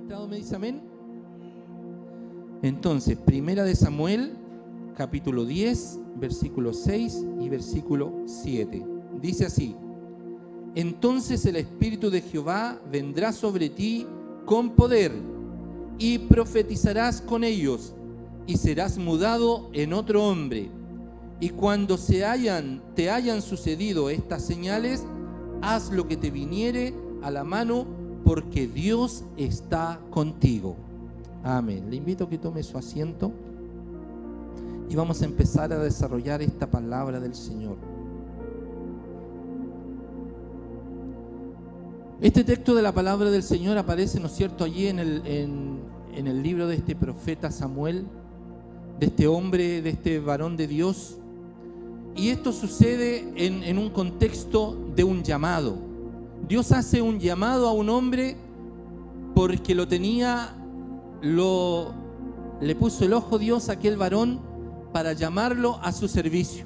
encontrado? ¿Me dice amén? Entonces, Primera de Samuel, capítulo 10, versículo 6 y versículo 7. Dice así: entonces el Espíritu de Jehová vendrá sobre ti con poder, y profetizarás con ellos, y serás mudado en otro hombre. Y cuando te hayan sucedido estas señales, haz lo que te viniere a la mano, porque Dios está contigo. Amén. Le invito a que tome su asiento y vamos a empezar a desarrollar esta palabra del Señor. Este texto de la palabra del Señor aparece, ¿no es cierto?, allí en el libro de este profeta Samuel, de este hombre, de este varón de Dios. Y esto sucede en un contexto de un llamado. Dios hace un llamado a un hombre porque le puso el ojo Dios a aquel varón para llamarlo a su servicio,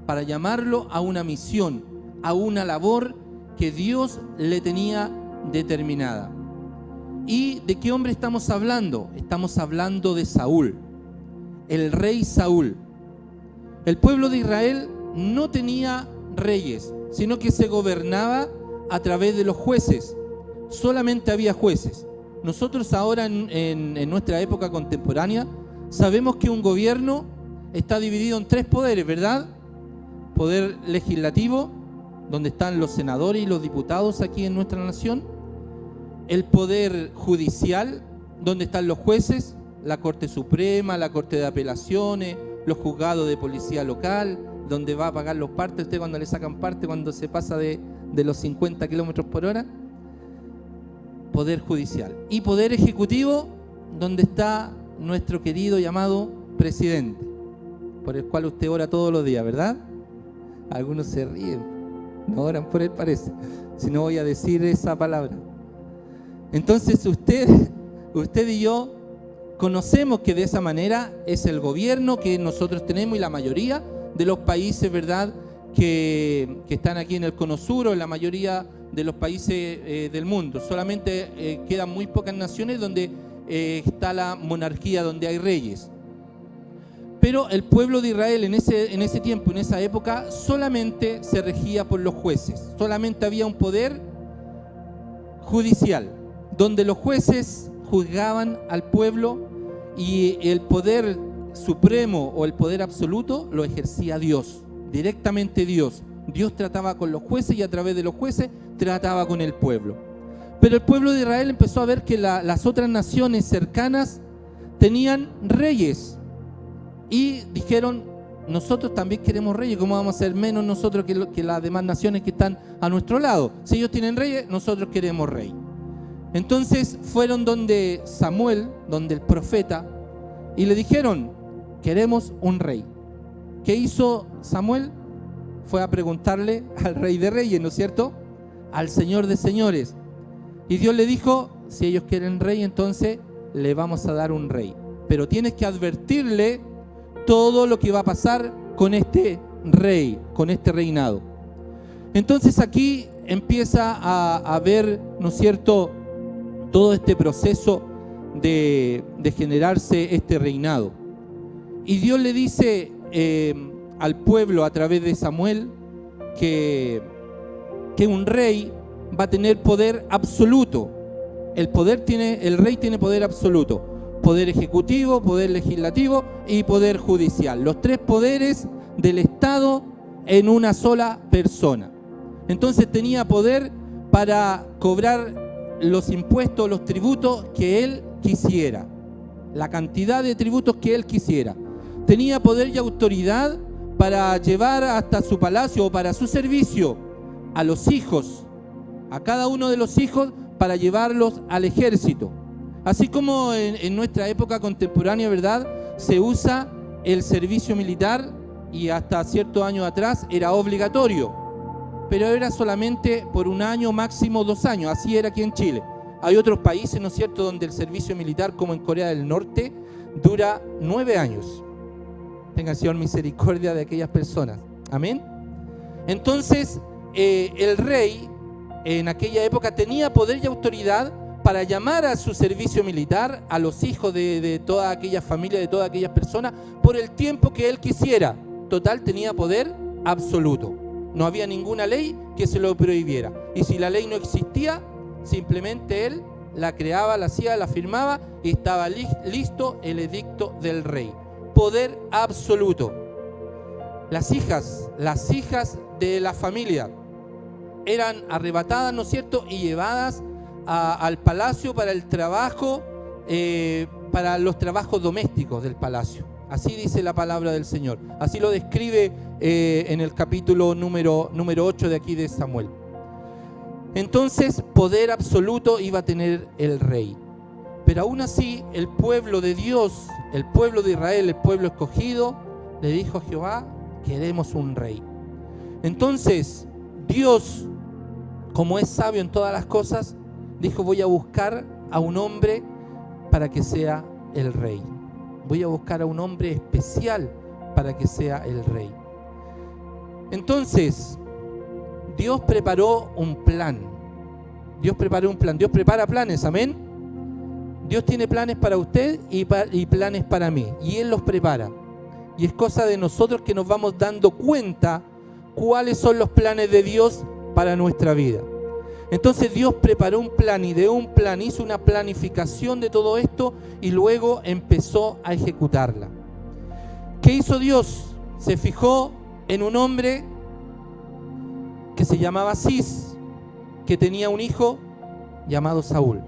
para llamarlo a una misión, a una labor que Dios le tenía determinada. ¿Y de qué hombre estamos hablando? Estamos hablando de Saúl, el rey Saúl. El pueblo de Israel no tenía reyes, sino que se gobernaba a través de los jueces. Solamente había jueces. Nosotros ahora en nuestra época contemporánea sabemos que un gobierno está dividido en tres poderes, ¿verdad? Poder legislativo, donde están los senadores y los diputados aquí en nuestra nación. El poder judicial, donde están los jueces, la Corte Suprema, la Corte de Apelaciones, los juzgados de policía local, donde va a pagar los partes. Usted cuando le sacan parte, cuando se pasa de los 50 kilómetros por hora. Poder judicial. Y poder ejecutivo, donde está nuestro querido llamado presidente, por el cual usted ora todos los días, ¿verdad? Algunos se ríen, no oran por él, parece, si no voy a decir esa palabra. Entonces usted y yo conocemos que de esa manera es el gobierno que nosotros tenemos, y la mayoría de los países, ¿verdad?, que están aquí en el Cono Sur, o en la mayoría de los países del mundo. Solamente quedan muy pocas naciones donde está la monarquía, donde hay reyes. Pero el pueblo de Israel en ese tiempo, en esa época, solamente se regía por los jueces. Solamente había un poder judicial, donde los jueces juzgaban al pueblo, y el poder supremo o el poder absoluto lo ejercía Dios, directamente Dios. Dios trataba con los jueces y a través de los jueces trataba con el pueblo. Pero el pueblo de Israel empezó a ver que las otras naciones cercanas tenían reyes y dijeron: nosotros también queremos reyes. ¿Cómo vamos a ser menos nosotros que las demás naciones que están a nuestro lado? Si ellos tienen reyes, nosotros queremos rey. Entonces fueron donde Samuel, donde el profeta, y le dijeron: queremos un rey. ¿Qué hizo Samuel? Fue a preguntarle al Rey de Reyes, ¿no es cierto?, al Señor de Señores. Y Dios le dijo: si ellos quieren rey, entonces le vamos a dar un rey, pero tienes que advertirle todo lo que va a pasar con este rey, con este reinado. Entonces aquí empieza a ver, ¿no es cierto?, todo este proceso de generarse este reinado. Y Dios le dice al pueblo a través de Samuel que un rey va a tener poder absoluto. El rey tiene poder absoluto: poder ejecutivo, poder legislativo y poder judicial. Los tres poderes del Estado en una sola persona. Entonces tenía poder para cobrar los impuestos, los tributos que él quisiera, la cantidad de tributos que él quisiera. Tenía poder y autoridad para llevar hasta su palacio o para su servicio a los hijos, a cada uno de los hijos, para llevarlos al ejército. Así como en nuestra época contemporánea, ¿verdad?, se usa el servicio militar, y hasta ciertos años atrás era obligatorio, pero era solamente por un año, máximo 2 años. Así era aquí en Chile. Hay otros países, ¿no es cierto?, donde el servicio militar, como en Corea del Norte, dura 9 años. Tenga el Señor misericordia de aquellas personas. Amén. Entonces, el rey en aquella época tenía poder y autoridad para llamar a su servicio militar a los hijos de toda aquella familia, de todas aquellas personas, por el tiempo que él quisiera. Total, tenía poder absoluto. No había ninguna ley que se lo prohibiera. Y si la ley no existía, simplemente él la creaba, la hacía, la firmaba y estaba listo el edicto del rey. Poder absoluto. Las hijas de la familia eran arrebatadas, ¿no es cierto?, y llevadas al palacio para el trabajo, para los trabajos domésticos del palacio. Así dice la palabra del Señor. Así lo describe en el capítulo número 8 de aquí de Samuel. Entonces, poder absoluto iba a tener el rey. Pero aún así, el pueblo de Dios, el pueblo de Israel, el pueblo escogido, le dijo a Jehová: queremos un rey. Entonces, Dios, como es sabio en todas las cosas, dijo: voy a buscar a un hombre para que sea el rey. Voy a buscar a un hombre especial para que sea el rey. Entonces, Dios preparó un plan. Dios preparó un plan. Dios prepara planes, amén. Dios tiene planes para usted y planes para mí. Y Él los prepara. Y es cosa de nosotros que nos vamos dando cuenta cuáles son los planes de Dios para nuestra vida. Entonces Dios preparó un plan y de un plan hizo una planificación de todo esto y luego empezó a ejecutarla. ¿Qué hizo Dios? Se fijó en un hombre que se llamaba Cis, que tenía un hijo llamado Saúl.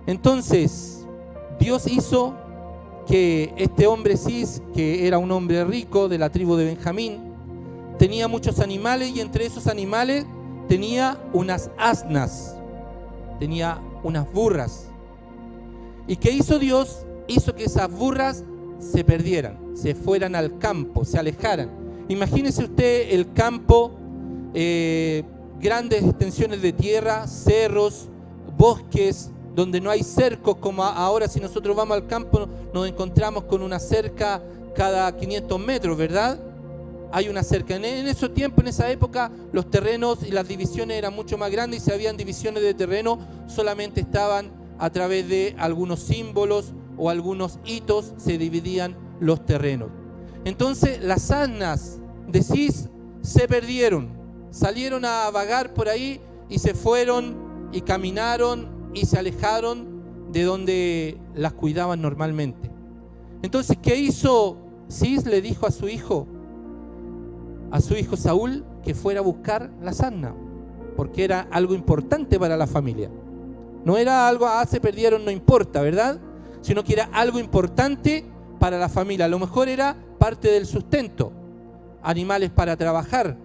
Entonces Dios hizo que este hombre Cis, que era un hombre rico de la tribu de Benjamín, tenía muchos animales y entre esos animales tenía unas asnas, tenía unas burras. ¿Y qué hizo Dios? Hizo que esas burras se perdieran, se fueran al campo, se alejaran. Imagínese usted el campo, grandes extensiones de tierra, cerros, bosques, donde no hay cercos, como ahora si nosotros vamos al campo nos encontramos con una cerca cada 500 metros, ¿verdad? Hay una cerca. En ese tiempo, en esa época, los terrenos y las divisiones eran mucho más grandes y si habían divisiones de terreno, solamente estaban a través de algunos símbolos o algunos hitos, se dividían los terrenos. Entonces, las asnas de Cis se perdieron, salieron a vagar por ahí y se fueron y caminaron y se alejaron de donde las cuidaban normalmente. Entonces, ¿qué hizo Cis? Le dijo a su hijo Saúl que fuera a buscar la asna, porque era algo importante para la familia. No era algo, se perdieron, no importa, ¿verdad? Sino que era algo importante para la familia. A lo mejor era parte del sustento, animales para trabajar,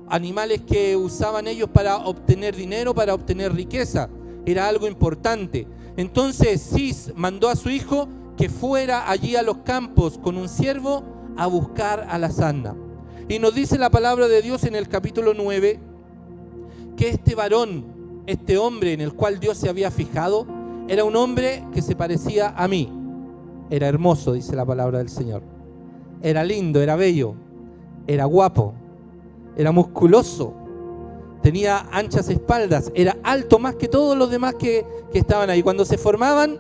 animales que usaban ellos para obtener dinero, para obtener riqueza. Era algo importante. Entonces Cis mandó a su hijo que fuera allí a los campos con un siervo a buscar a la asna. Y nos dice la palabra de Dios en el capítulo 9 que este varón, este hombre en el cual Dios se había fijado, era un hombre que se parecía a mí. Era hermoso, dice la palabra del Señor. Era lindo, era bello, era guapo, era musculoso, tenía anchas espaldas, era alto más que todos los demás que estaban ahí. Cuando se formaban,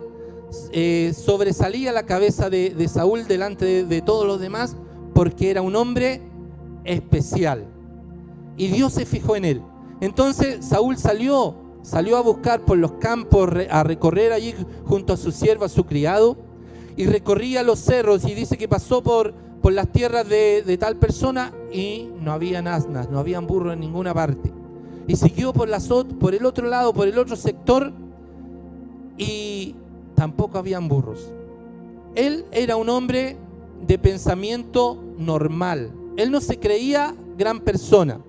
sobresalía la cabeza de Saúl delante de todos los demás porque era un hombre especial y Dios se fijó en él. Entonces Saúl salió a buscar por los campos, a recorrer allí junto a su siervo, a su criado, y recorría los cerros y dice que pasó por las tierras de tal persona y no habían asnas, no habían burros en ninguna parte, y siguió por el otro lado, por el otro sector, y tampoco habían burros. Él era un hombre de pensamiento normal. Él no se creía gran persona.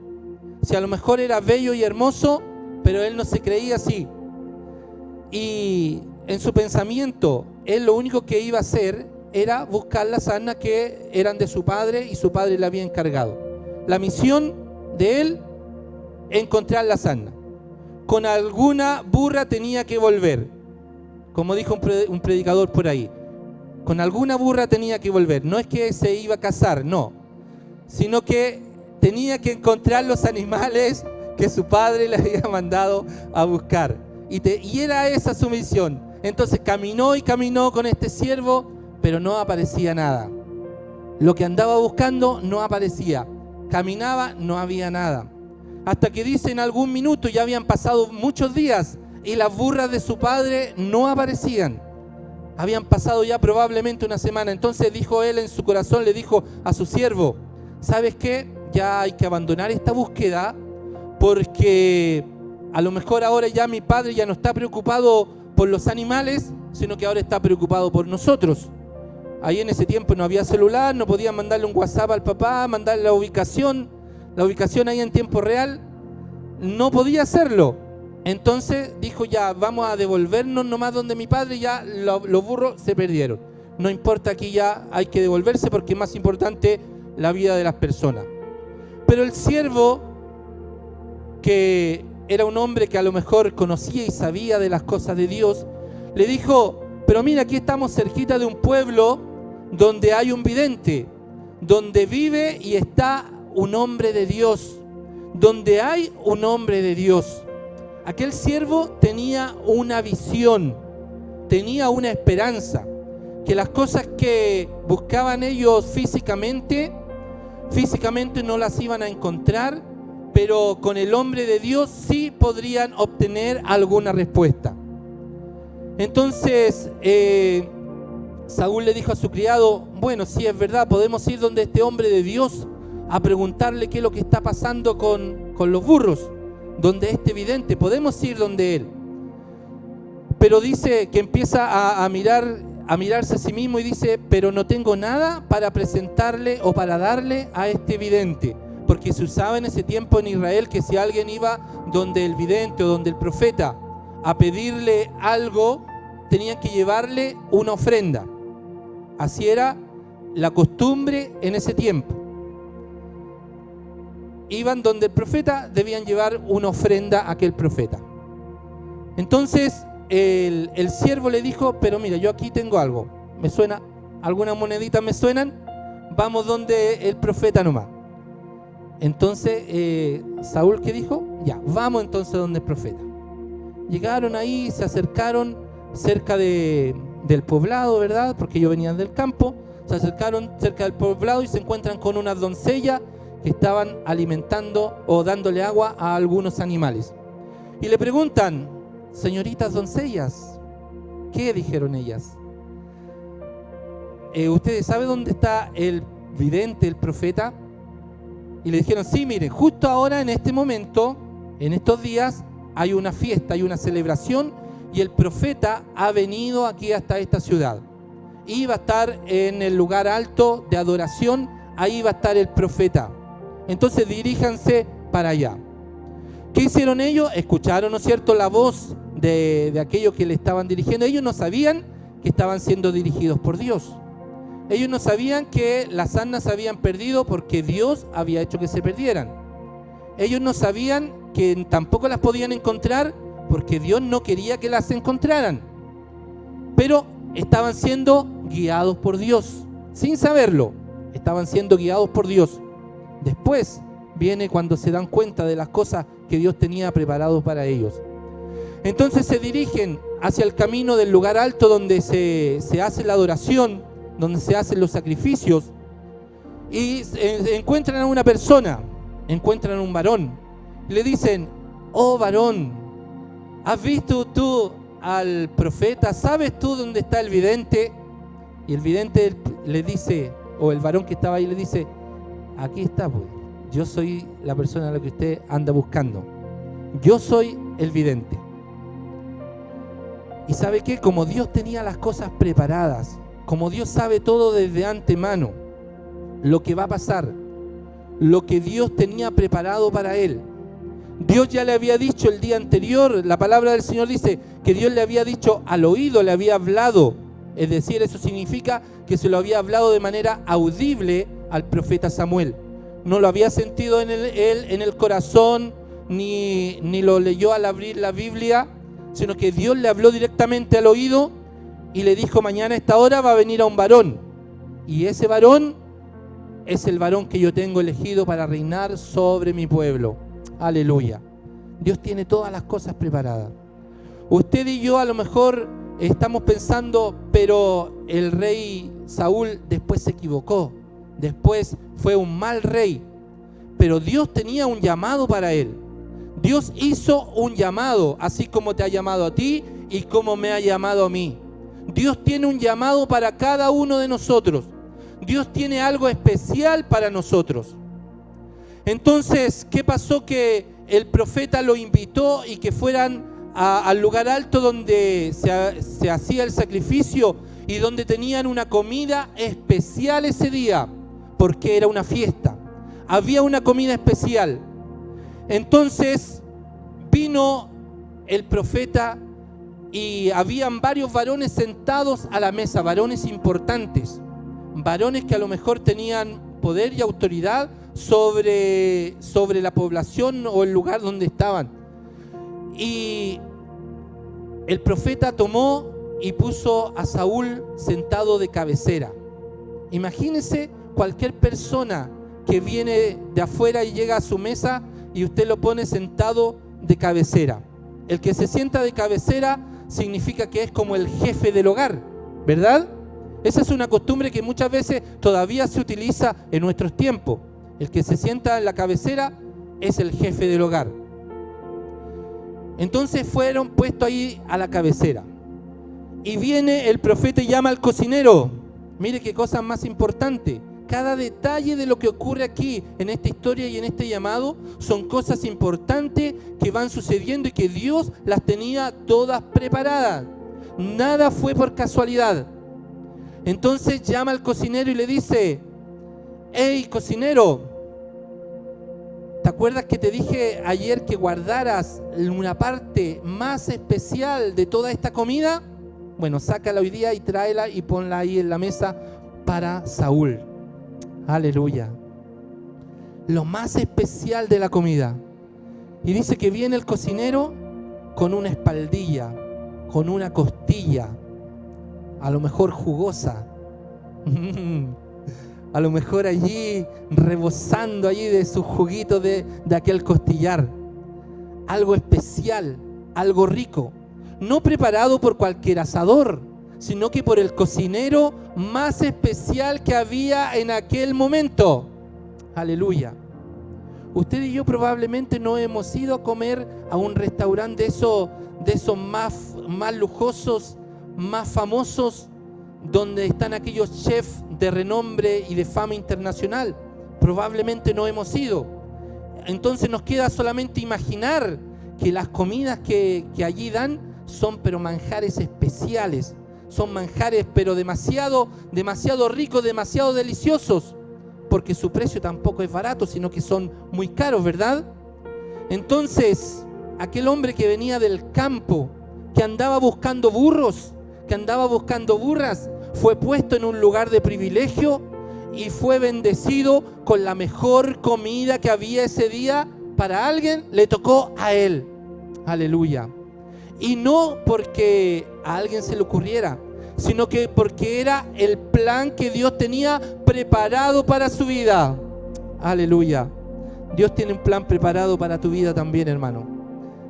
Si a lo mejor era bello y hermoso, pero él no se creía así. Y en su pensamiento, él lo único que iba a hacer era buscar las asnas que eran de su padre y su padre le había encargado. La misión de él, encontrar las asnas. Con alguna burra tenía que volver. Como dijo un predicador por ahí. Con alguna burra tenía que volver. No es que se iba a casar, no. Sino que tenía que encontrar los animales que su padre le había mandado a buscar. Y era esa su misión. Entonces caminó y caminó con este siervo, pero no aparecía nada. Lo que andaba buscando no aparecía. Caminaba, no había nada. Hasta que dice en algún minuto, ya habían pasado muchos días, y las burras de su padre no aparecían. Habían pasado ya probablemente una semana. Entonces dijo él en su corazón, le dijo a su siervo: ¿sabes qué? Ya hay que abandonar esta búsqueda, porque a lo mejor ahora ya mi padre ya no está preocupado por los animales, sino que ahora está preocupado por nosotros. Ahí en ese tiempo no había celular, no podían mandarle un WhatsApp al papá, mandarle la ubicación ahí en tiempo real, no podía hacerlo. Entonces dijo: ya, vamos a devolvernos nomás donde mi padre, ya los burros se perdieron. No importa, aquí ya hay que devolverse porque es más importante la vida de las personas. Pero el siervo, que era un hombre que a lo mejor conocía y sabía de las cosas de Dios, le dijo: pero mira, aquí estamos cerquita de un pueblo donde hay un vidente, donde vive y está un hombre de Dios, donde hay un hombre de Dios. Aquel siervo tenía una visión, tenía una esperanza, que las cosas que buscaban ellos físicamente no las iban a encontrar, pero con el hombre de Dios sí podrían obtener alguna respuesta. Entonces Saúl le dijo a su criado: bueno, sí, es verdad, podemos ir donde este hombre de Dios a preguntarle qué es lo que está pasando con los burros, donde este vidente, podemos ir donde él. Pero dice que empieza a mirarse a sí mismo y dice: pero no tengo nada para presentarle o para darle a este vidente, porque se usaba en ese tiempo en Israel que si alguien iba donde el vidente o donde el profeta a pedirle algo, tenían que llevarle una ofrenda. Así era la costumbre en ese tiempo. Iban donde el profeta, debían llevar una ofrenda a aquel profeta. Entonces el siervo le dijo: pero mira, yo aquí tengo algo, me suena, algunas moneditas me suenan, vamos donde el profeta nomás. Entonces Saúl, ¿qué dijo? Ya, vamos entonces donde el profeta. Llegaron ahí, se acercaron cerca del poblado, ¿verdad? Porque ellos venían del campo. Se acercaron cerca del poblado y se encuentran con unas doncellas que estaban alimentando o dándole agua a algunos animales. Y le preguntan: señoritas doncellas, ¿qué dijeron ellas? ¿Ustedes saben dónde está el vidente, el profeta? Y le dijeron: sí, miren, justo ahora en este momento, en estos días, hay una fiesta, hay una celebración, y el profeta ha venido aquí hasta esta ciudad. Y va a estar en el lugar alto de adoración, ahí va a estar el profeta. Entonces diríjanse para allá. ¿Qué hicieron ellos? Escucharon, ¿no es cierto?, la voz de aquellos que le estaban dirigiendo. Ellos no sabían que estaban siendo dirigidos por Dios. Ellos no sabían que las asnas se habían perdido porque Dios había hecho que se perdieran. Ellos no sabían que tampoco las podían encontrar porque Dios no quería que las encontraran. Pero estaban siendo guiados por Dios. Sin saberlo, estaban siendo guiados por Dios. Después viene cuando se dan cuenta de las cosas que Dios tenía preparado para ellos. Entonces se dirigen hacia el camino del lugar alto donde se hace la adoración, donde se hacen los sacrificios, y encuentran a una persona, encuentran a un varón, y le dicen: oh varón, ¿has visto tú al profeta? ¿Sabes tú dónde está el vidente? Y el vidente le dice, o el varón que estaba ahí le dice: aquí está, pues. Yo soy la persona a la que usted anda buscando. Yo soy el vidente. Y ¿sabe qué? Como Dios tenía las cosas preparadas, como Dios sabe todo desde antemano, lo que va a pasar, lo que Dios tenía preparado para él. Dios ya le había dicho el día anterior, la palabra del Señor dice que Dios le había dicho al oído, le había hablado. Es decir, eso significa que se lo había hablado de manera audible al profeta Samuel. No lo había sentido él en el corazón, ni lo leyó al abrir la Biblia, sino que Dios le habló directamente al oído y le dijo: mañana a esta hora va a venir a un varón, y ese varón es el varón que yo tengo elegido para reinar sobre mi pueblo. Aleluya. Dios tiene todas las cosas preparadas. Usted y yo a lo mejor estamos pensando, pero el rey Saúl después se equivocó, después fue un mal rey, pero Dios tenía un llamado para él. Dios hizo un llamado, así como te ha llamado a ti y como me ha llamado a mí. Dios tiene un llamado para cada uno de nosotros. Dios tiene algo especial para nosotros. Entonces, ¿qué pasó? Que el profeta lo invitó y que fueran al lugar alto donde se hacía el sacrificio y donde tenían una comida especial ese día, porque era una fiesta. Había una comida especial. Entonces vino el profeta y habían varios varones sentados a la mesa, varones importantes, varones que a lo mejor tenían poder y autoridad sobre la población o el lugar donde estaban. Y el profeta tomó y puso a Saúl sentado de cabecera. Imagínese cualquier persona que viene de afuera y llega a su mesa y usted lo pone sentado de cabecera. El que se sienta de cabecera significa que es como el jefe del hogar, ¿verdad? Esa es una costumbre que muchas veces todavía se utiliza en nuestros tiempos. El que se sienta en la cabecera es el jefe del hogar. Entonces fueron puestos ahí a la cabecera. Y viene el profeta y llama al cocinero. Mire qué cosa más importante. Cada detalle de lo que ocurre aquí en esta historia y en este llamado son cosas importantes que van sucediendo y que Dios las tenía todas preparadas. Nada fue por casualidad. Entonces llama al cocinero y le dice: hey, cocinero, ¿te acuerdas que te dije ayer que guardaras una parte más especial de toda esta comida? Bueno, sácala hoy día y tráela y ponla ahí en la mesa para Saúl. Aleluya. Lo más especial de la comida. Y dice que viene el cocinero con una espaldilla, con una costilla, a lo mejor jugosa, a lo mejor allí rebosando allí de su juguito de aquel costillar. Algo especial, algo rico, no preparado por cualquier asador, sino que por el cocinero más especial que había en aquel momento. Aleluya. Usted y yo probablemente no hemos ido a comer a un restaurante de esos más lujosos, más famosos, donde están aquellos chefs de renombre y de fama internacional. Probablemente no hemos ido. Entonces nos queda solamente imaginar que las comidas que allí dan son pero manjares especiales. Son manjares pero demasiado ricos, demasiado deliciosos, porque su precio tampoco es barato, sino que son muy caros, ¿verdad? Entonces, aquel hombre que venía del campo, que andaba buscando burros, que andaba buscando burras, fue puesto en un lugar de privilegio y fue bendecido con la mejor comida que había ese día. Para alguien le tocó a él. Aleluya. Y no porque a alguien se le ocurriera, sino que porque era el plan que Dios tenía preparado para su vida. Aleluya. Dios tiene un plan preparado para tu vida también, hermano.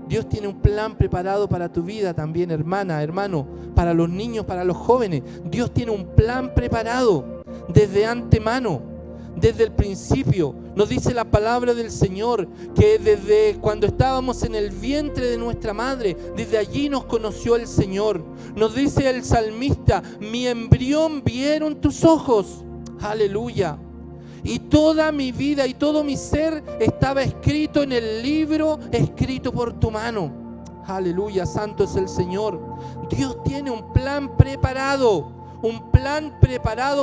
Dios tiene un plan preparado para tu vida también, hermana, hermano, para los niños, para los jóvenes. Dios tiene un plan preparado desde antemano, desde el principio. Nos dice la palabra del Señor que desde cuando estábamos en el vientre de nuestra madre, desde allí nos conoció el Señor. Nos dice el salmista: mi embrión vieron tus ojos. Aleluya. Y toda mi vida y todo mi ser estaba escrito en el libro, escrito por tu mano. Aleluya, santo es el Señor. Dios tiene un plan preparado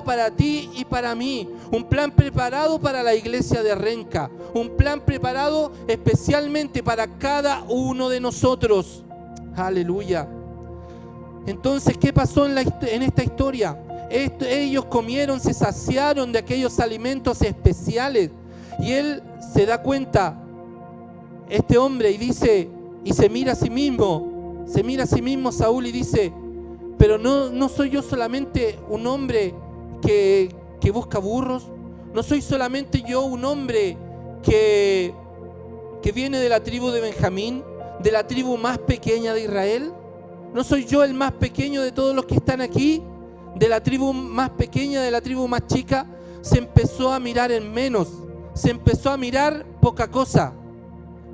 para ti y para mí. Un plan preparado para la iglesia de Renca. Un plan preparado especialmente para cada uno de nosotros. Aleluya. Entonces, ¿qué pasó en esta historia? Ellos comieron, se saciaron de aquellos alimentos especiales. Y él se da cuenta, este hombre, y dice, y se mira a sí mismo, Saúl, y dice: pero no soy yo solamente un hombre que busca burros. No soy solamente yo un hombre que viene de la tribu de Benjamín, de la tribu más pequeña de Israel. ¿No soy yo el más pequeño de todos los que están aquí? De la tribu más pequeña, de la tribu más chica. Se empezó a mirar en menos, se empezó a mirar poca cosa,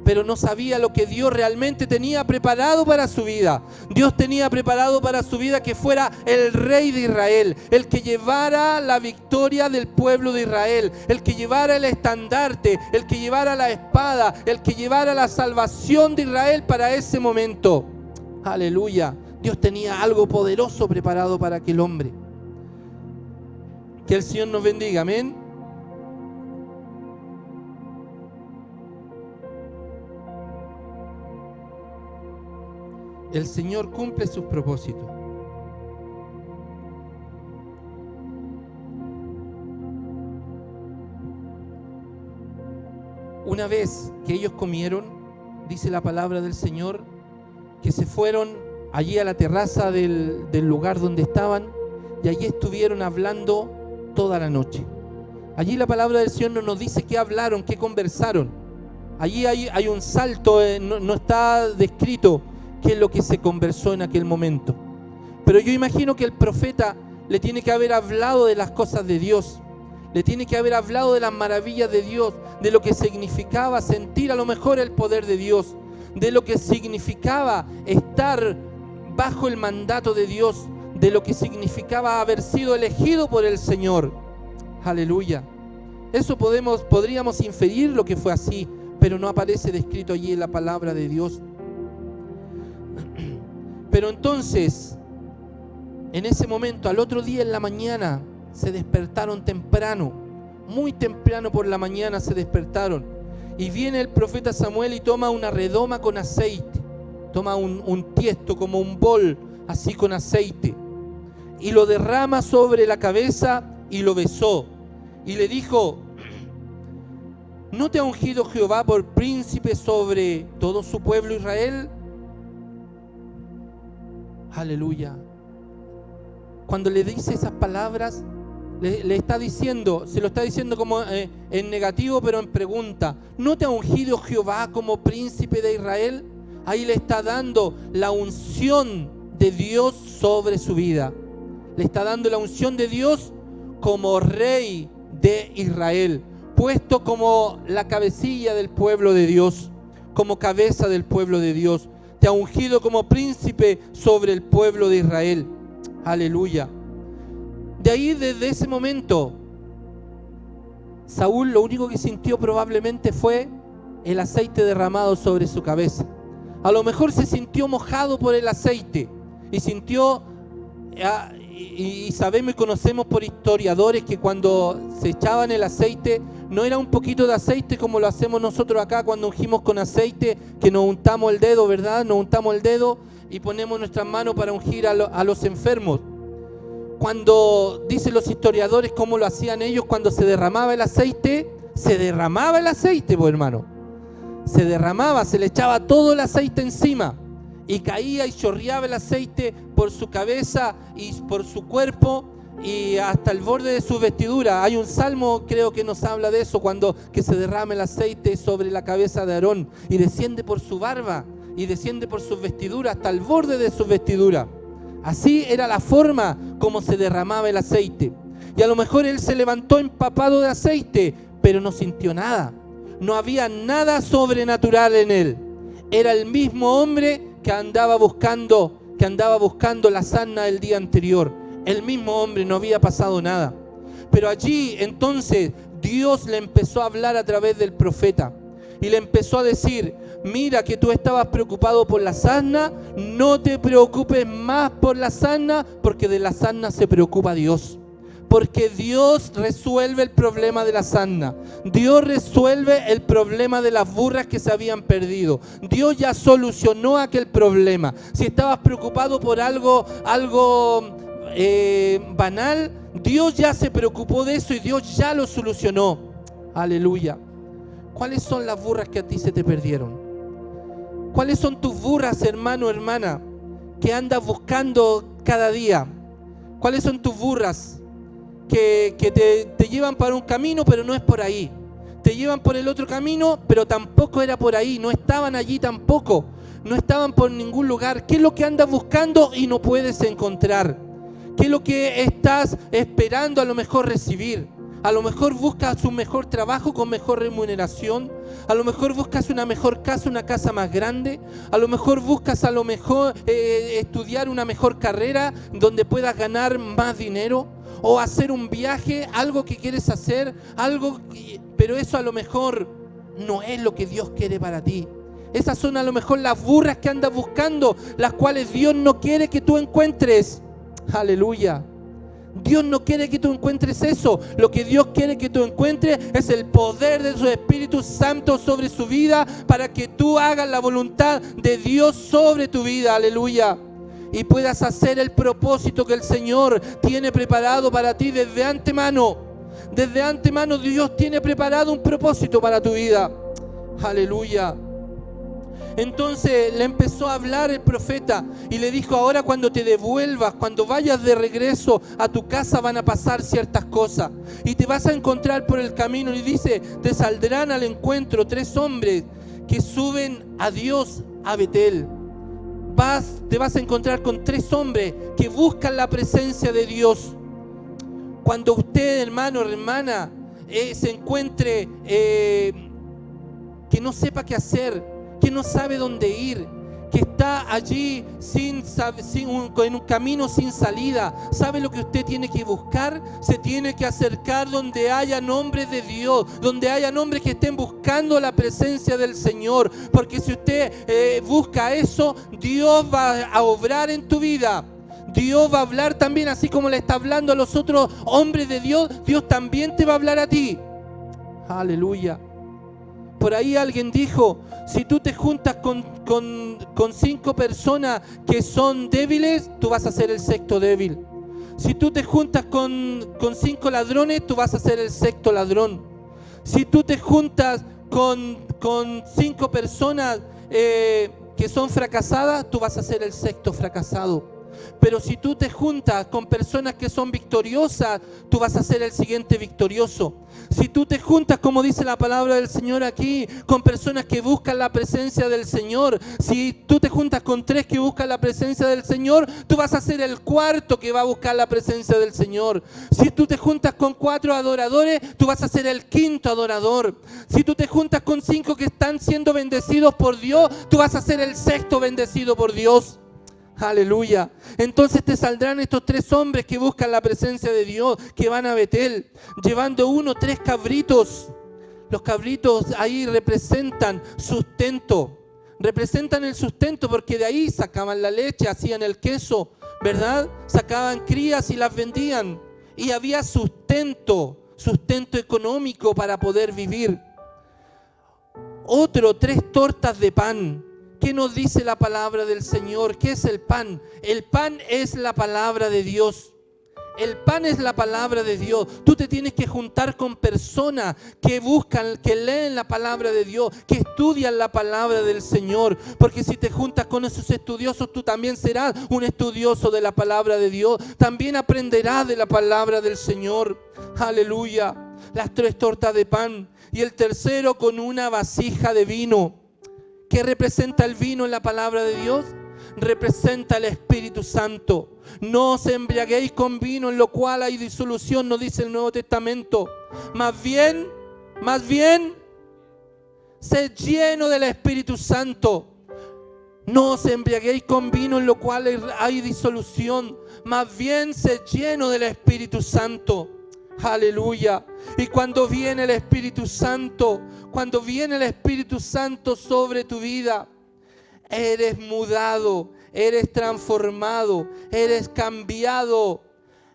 pero no sabía lo que Dios realmente tenía preparado para su vida. Dios tenía preparado para su vida que fuera el rey de Israel, el que llevara la victoria del pueblo de Israel, el que llevara el estandarte, el que llevara la espada, el que llevara la salvación de Israel para ese momento. Aleluya. Dios tenía algo poderoso preparado para aquel hombre. Que el Señor nos bendiga, amén. El Señor cumple sus propósitos. Una vez que ellos comieron, dice la palabra del Señor, que se fueron allí a la terraza del lugar donde estaban y allí estuvieron hablando toda la noche. Allí la palabra del Señor no nos dice qué hablaron, qué conversaron. Allí hay un salto, no está descrito qué es lo que se conversó en aquel momento. Pero yo imagino que el profeta le tiene que haber hablado de las cosas de Dios, le tiene que haber hablado de las maravillas de Dios, de lo que significaba sentir a lo mejor el poder de Dios, de lo que significaba estar bajo el mandato de Dios, de lo que significaba haber sido elegido por el Señor. Aleluya. Eso podríamos inferir lo que fue así, pero no aparece descrito allí en la palabra de Dios. Pero entonces, en ese momento, al otro día en la mañana, se despertaron temprano, muy temprano por la mañana se despertaron. Y viene el profeta Samuel y toma una redoma con aceite, toma un tiesto como un bol, así con aceite, y lo derrama sobre la cabeza y lo besó. Y le dijo: ¿no te ha ungido Jehová por príncipe sobre todo su pueblo Israel? Aleluya. Cuando le dice esas palabras, le está diciendo, se lo está diciendo como en negativo, pero en pregunta. ¿No te ha ungido Jehová como príncipe de Israel? Ahí le está dando la unción de Dios sobre su vida. Le está dando la unción de Dios como rey de Israel, puesto como la cabecilla del pueblo de Dios, como cabeza del pueblo de Dios. Te ha ungido como príncipe sobre el pueblo de Israel. Aleluya. De ahí, desde ese momento, Saúl lo único que sintió probablemente fue el aceite derramado sobre su cabeza. A lo mejor se sintió mojado por el aceite y sintió, y sabemos y conocemos por historiadores que cuando se echaban el aceite, no era un poquito de aceite como lo hacemos nosotros acá cuando ungimos con aceite, que nos untamos el dedo, ¿verdad? Nos untamos el dedo y ponemos nuestras manos para ungir a los enfermos. Cuando dicen los historiadores cómo lo hacían ellos, cuando se derramaba el aceite, pues hermano, se derramaba, se le echaba todo el aceite encima y caía y chorreaba el aceite por su cabeza y por su cuerpo y hasta el borde de su vestidura. Hay un salmo, creo que nos habla de eso, cuando que se derrama el aceite sobre la cabeza de Aarón y desciende por su barba y desciende por sus vestiduras hasta el borde de su vestidura. Así era la forma como se derramaba el aceite. Y a lo mejor él se levantó empapado de aceite, pero no sintió nada. No había nada sobrenatural en él. Era el mismo hombre que andaba buscando la sarna del día anterior. El mismo hombre, no había pasado nada. Pero allí entonces Dios le empezó a hablar a través del profeta. Y le empezó a decir: mira que tú estabas preocupado por la sarna, no te preocupes más por la sarna, porque de la sarna se preocupa Dios. Porque Dios resuelve el problema de la sarna. Dios resuelve el problema de las burras que se habían perdido. Dios ya solucionó aquel problema. Si estabas preocupado por algo banal, Dios ya se preocupó de eso y Dios ya lo solucionó. Aleluya. ¿Cuáles son las burras que a ti se te perdieron? ¿Cuáles son tus burras, hermano, hermana, que andas buscando cada día? ¿Cuáles son tus burras que te llevan para un camino, pero no es por ahí? Te llevan por el otro camino, pero tampoco era por ahí, no estaban allí tampoco. no estaban por ningún lugar. ¿Qué es lo que andas buscando y no puedes encontrar? ¿Qué es lo que estás esperando a lo mejor recibir? A lo mejor buscas un mejor trabajo con mejor remuneración. A lo mejor buscas una mejor casa, una casa más grande. A lo mejor buscas estudiar una mejor carrera donde puedas ganar más dinero. O hacer un viaje, algo que quieres hacer, pero eso a lo mejor no es lo que Dios quiere para ti. Esas son a lo mejor las burras que andas buscando, las cuales Dios no quiere que tú encuentres. Aleluya. Dios no quiere que tú encuentres eso. Lo que Dios quiere que tú encuentres es el poder de su Espíritu Santo sobre su vida, para que tú hagas la voluntad de Dios sobre tu vida. Aleluya. Y puedas hacer el propósito que el Señor tiene preparado para ti desde antemano. Desde antemano Dios tiene preparado un propósito para tu vida. Aleluya. Entonces le empezó a hablar el profeta y le dijo: ahora cuando te devuelvas, cuando vayas de regreso a tu casa, van a pasar ciertas cosas y te vas a encontrar por el camino. Y dice: te saldrán al encuentro 3 hombres que suben a Dios a Betel. Te vas a encontrar con 3 hombres que buscan la presencia de Dios. Cuando usted, hermano o hermana, se encuentre que no sepa qué hacer, que no sabe dónde ir, que está allí en un camino sin salida, ¿sabe lo que usted tiene que buscar? Se tiene que acercar donde haya nombres de Dios, donde haya nombres que estén buscando la presencia del Señor, porque si usted busca eso, Dios va a obrar en tu vida. Dios va a hablar también, así como le está hablando a los otros hombres de Dios, Dios también te va a hablar a ti. Aleluya. Por ahí alguien dijo: si tú te juntas con 5 personas que son débiles, tú vas a ser el 6.º débil. Si tú te juntas con 5 ladrones, tú vas a ser el 6.º ladrón. Si tú te juntas con 5 personas que son fracasadas, tú vas a ser el 6.º fracasado. Pero si tú te juntas con personas que son victoriosas, tú vas a ser el siguiente victorioso. Si tú te juntas, como dice la palabra del Señor aquí, con personas que buscan la presencia del Señor, si tú te juntas con 3 que buscan la presencia del Señor, tú vas a ser el 4.º que va a buscar la presencia del Señor. Si tú te juntas con 4 adoradores, tú vas a ser el 5.º adorador. Si tú te juntas con 5 que están siendo bendecidos por Dios, tú vas a ser el 6.º bendecido por Dios. Aleluya. Entonces te saldrán estos 3 hombres que buscan la presencia de Dios, que van a Betel, llevando 3 cabritos. Los cabritos ahí representan sustento. Representan el sustento, porque de ahí sacaban la leche, hacían el queso, ¿verdad? Sacaban crías y las vendían. Y había sustento económico para poder vivir. 3 tortas de pan. ¿Qué nos dice la palabra del Señor? ¿Qué es el pan? El pan es la palabra de Dios. El pan es la palabra de Dios. Tú te tienes que juntar con personas que buscan, que leen la palabra de Dios, que estudian la palabra del Señor. Porque si te juntas con esos estudiosos, tú también serás un estudioso de la palabra de Dios. También aprenderás de la palabra del Señor. Aleluya. Las 3 tortas de pan. Y el tercero con una vasija de vino. ¿Qué representa el vino en la palabra de Dios? Representa el Espíritu Santo. No os embriaguéis con vino, en lo cual hay disolución, nos dice el Nuevo Testamento. Más bien, sed lleno del Espíritu Santo. No os embriaguéis con vino, en lo cual hay disolución. Más bien, sed lleno del Espíritu Santo. Aleluya. Y cuando viene el Espíritu Santo sobre tu vida, eres mudado, eres transformado, eres cambiado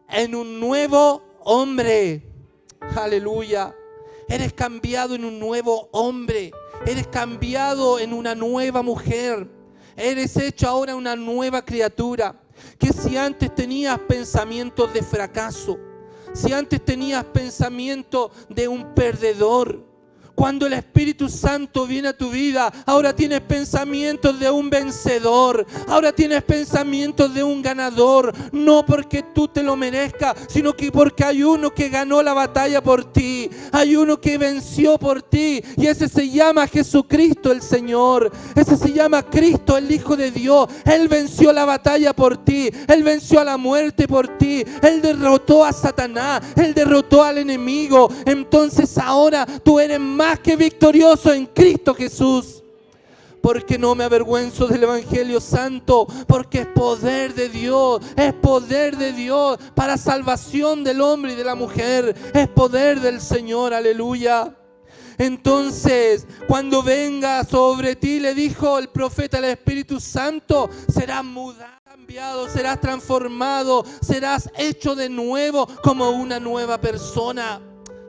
en un nuevo hombre. Aleluya. Eres cambiado en un nuevo hombre. Eres cambiado en una nueva mujer. Eres hecho ahora una nueva criatura. Que si antes tenías pensamientos de fracaso, si antes tenías pensamiento de un perdedor, Cuando el Espíritu Santo viene a tu vida, ahora tienes pensamientos de un vencedor, ahora tienes pensamientos de un ganador, no porque tú te lo merezcas, sino que porque hay uno que ganó la batalla por ti, hay uno que venció por ti, y ese se llama Jesucristo el Señor, ese se llama Cristo el Hijo de Dios. Él venció la batalla por ti, Él venció a la muerte por ti, Él derrotó a Satanás, Él derrotó al enemigo. Entonces ahora tú eres más que victorioso en Cristo Jesús. Porque no me avergüenzo del Evangelio Santo, porque es poder de Dios para salvación del hombre y de la mujer, es poder del Señor, aleluya. Entonces, cuando venga sobre ti, le dijo el profeta al Espíritu Santo, serás mudado, cambiado, serás transformado, serás hecho de nuevo como una nueva persona.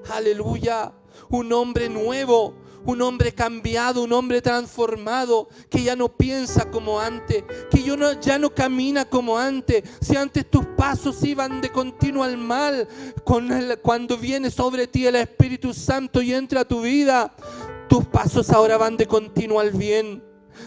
Aleluya, un hombre nuevo, un hombre cambiado, un hombre transformado, que ya no piensa como antes, que ya no camina como antes. Si antes tus pasos iban de continuo al mal, cuando viene sobre ti el Espíritu Santo y entra a tu vida, tus pasos ahora van de continuo al bien.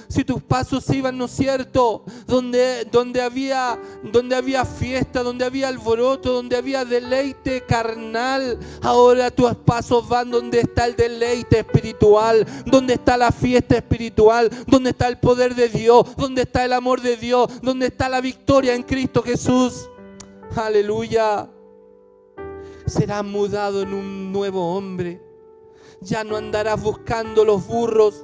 Si tus pasos iban, ¿no es cierto?, donde había fiesta, donde había alboroto, donde había deleite carnal, ahora tus pasos van donde está el deleite espiritual, donde está la fiesta espiritual, donde está el poder de Dios, donde está el amor de Dios, donde está la victoria en Cristo Jesús. Aleluya. Serás mudado en un nuevo hombre. Ya no andarás buscando los burros,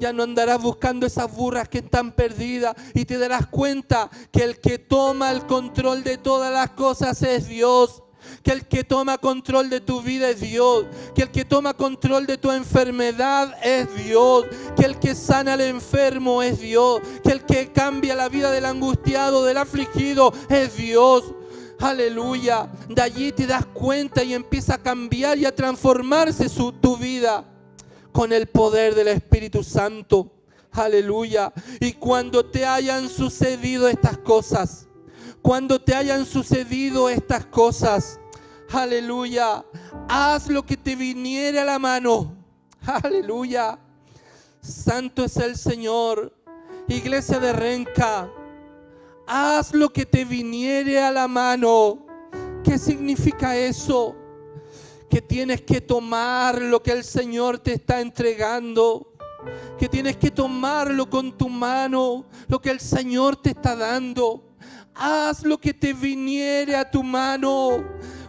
ya no andarás buscando esas burras que están perdidas, y te darás cuenta que el que toma el control de todas las cosas es Dios. Que el que toma control de tu vida es Dios. Que el que toma control de tu enfermedad es Dios. Que el que sana al enfermo es Dios. Que el que cambia la vida del angustiado, del afligido, es Dios. Aleluya. De allí te das cuenta y empieza a cambiar y a transformarse tu vida con el poder del Espíritu Santo. Aleluya. Y cuando te hayan sucedido estas cosas, aleluya, haz lo que te viniere a la mano. Aleluya. Santo es el Señor. Iglesia de Renca, haz lo que te viniere a la mano. ¿Qué significa eso? Que tienes que tomar lo que el Señor te está entregando, que tienes que tomarlo con tu mano, lo que el Señor te está dando. Haz lo que te viniere a tu mano,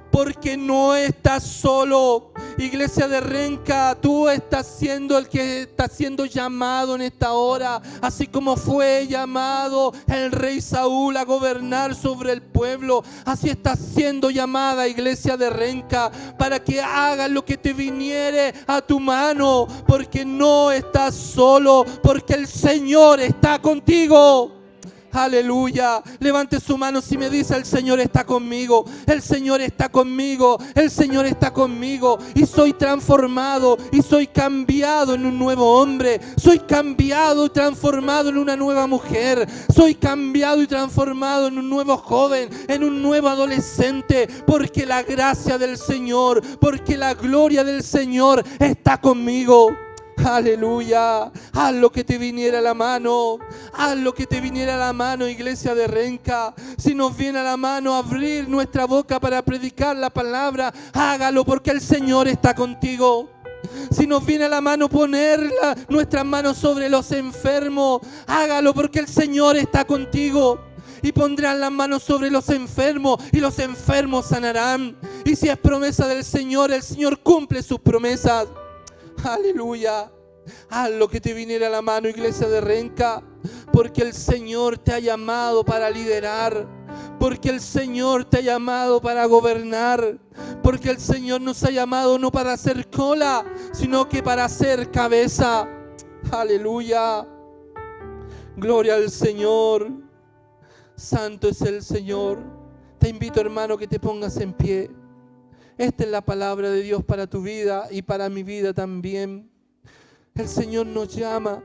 porque no estás solo. Iglesia de Renca, tú estás siendo el que está siendo llamado en esta hora, así como fue llamado el rey Saúl a gobernar sobre el pueblo. Así estás siendo llamada, Iglesia de Renca, para que hagas lo que te viniere a tu mano, porque no estás solo, porque el Señor está contigo. Aleluya. Levante su mano si me dice: el Señor está conmigo, el Señor está conmigo, el Señor está conmigo, y soy transformado y soy cambiado en un nuevo hombre, soy cambiado y transformado en una nueva mujer, soy cambiado y transformado en un nuevo joven, en un nuevo adolescente, porque la gracia del Señor, porque la gloria del Señor está conmigo. Aleluya. Haz lo que te viniera a la mano. Haz lo que te viniera a la mano, Iglesia de Renca. Si nos viene a la mano abrir nuestra boca para predicar la palabra, hágalo, porque el Señor está contigo. Si nos viene a la mano poner nuestras manos sobre los enfermos, hágalo, porque el Señor está contigo. Y pondrán las manos sobre los enfermos y los enfermos sanarán. Y si es promesa del Señor, el Señor cumple sus promesas. Aleluya. Haz lo que te viniera a la mano, Iglesia de Renca, porque el Señor te ha llamado para liderar, porque el Señor te ha llamado para gobernar, porque el Señor nos ha llamado no para hacer cola, sino que para hacer cabeza. Aleluya. Gloria al Señor. Santo es el Señor. Te invito, hermano, que te pongas en pie. Esta es la palabra de Dios para tu vida y para mi vida también. El Señor nos llama